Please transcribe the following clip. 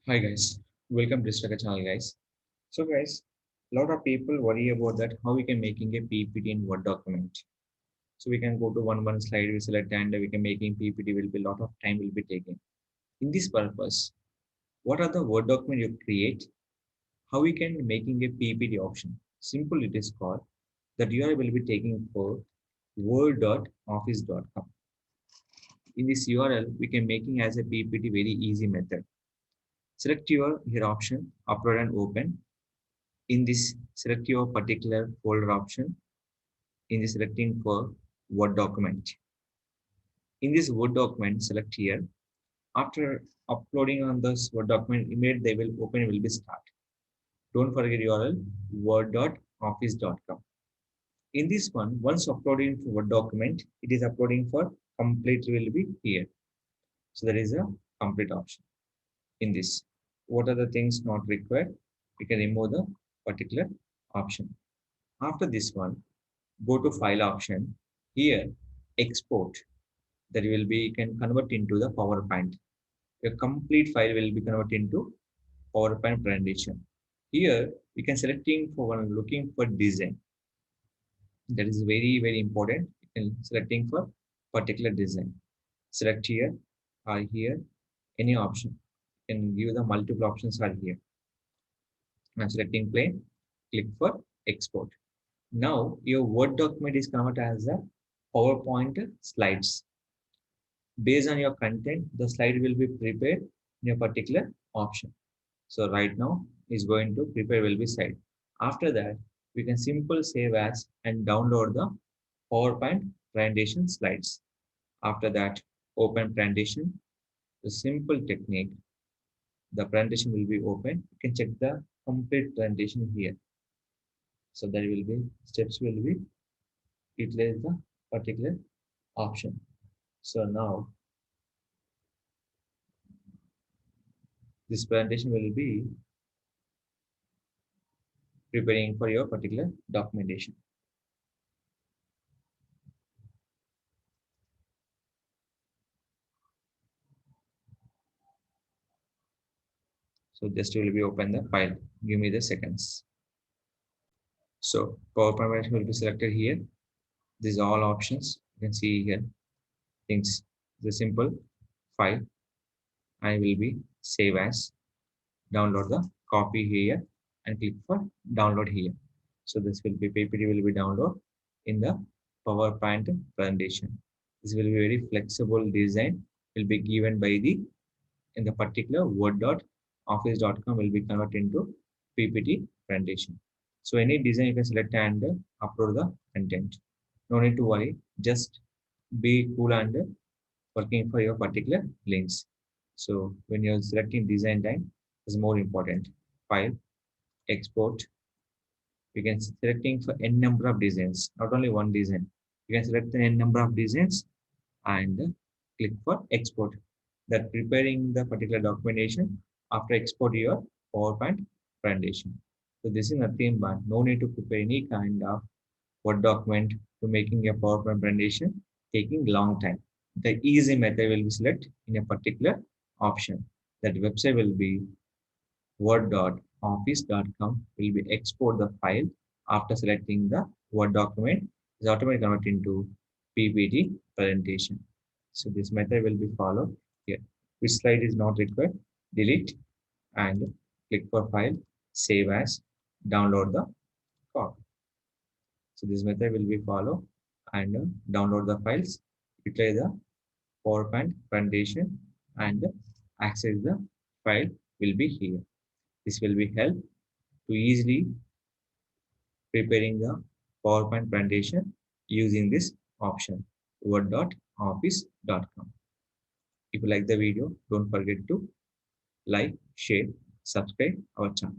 Hi guys, welcome to Digital Rakesh channel guys. So guys, a lot of people worry about that how we can making a PPT in Word document. So we can go to one slide, we select and we can making PPT will be a lot of time will be taken. In this purpose, what are the Word document you create? How we can making a PPT option? Simple it is called that URL will be taking for word.office.com. In this URL, we can making as a PPT very easy method. Select your here option, upload and open. In this, select your particular folder option. In this, selecting for Word document. In this Word document, select here. After uploading on this Word document, immediately they will open will be start. Don't forget URL word.office.com. In this one, once uploading for Word document, it is uploading for complete will be here. So there is a complete option in this. What are the things not required? We can remove the particular option. After this one, go to file option. Here, export that will be can convert into the PowerPoint. Your complete file will be converted into PowerPoint presentation. Here, we can selecting for one looking for design. That is very important. You can selecting for particular design. Select here or here any option. You can give the multiple options are here. Now selecting plain, click for export. Now your Word document is converted as a PowerPoint slides. Based on your content, the slide will be prepared in a particular option. So right now is going to prepare will be slide. After that, we can simple save as and download the PowerPoint presentation slides. After that, open presentation. The simple technique, the presentation will be open. You can check the complete presentation here. So there will be steps will be utilize the particular option. So now this presentation will be preparing for your particular documentation. So just will be open the file. Give me the seconds. So PowerPoint will be selected here. These are all options. You can see here things. The simple file. I will be save as, download the copy here and click for download here. So this will be PPT will be download in the PowerPoint presentation. This will be very flexible design will be given by the in the particular word.office.com will be converted into PPT presentation. So any design you can select and upload the content. No need to worry. Just be cool and working for your particular links. So when you're selecting design time is more important. File, export. You can selecting for n number of designs, not only one design. You can select the n number of designs and click for export. That preparing the particular documentation after export your PowerPoint presentation. So this is nothing but no need to prepare any kind of Word document to making a PowerPoint presentation taking long time. The easy method will be select in a particular option. That website will be word.office.com will be export the file after selecting the Word document is automatically converted into PPT presentation. So this method will be followed here. Which slide is not required, delete and click for file, save as, download the copy. So this method will be followed and download the files, utilize the PowerPoint presentation and access the file will be here. This will be help to easily preparing the PowerPoint presentation using this option word.office.com. If you like the video, don't forget to like, share, subscribe our channel.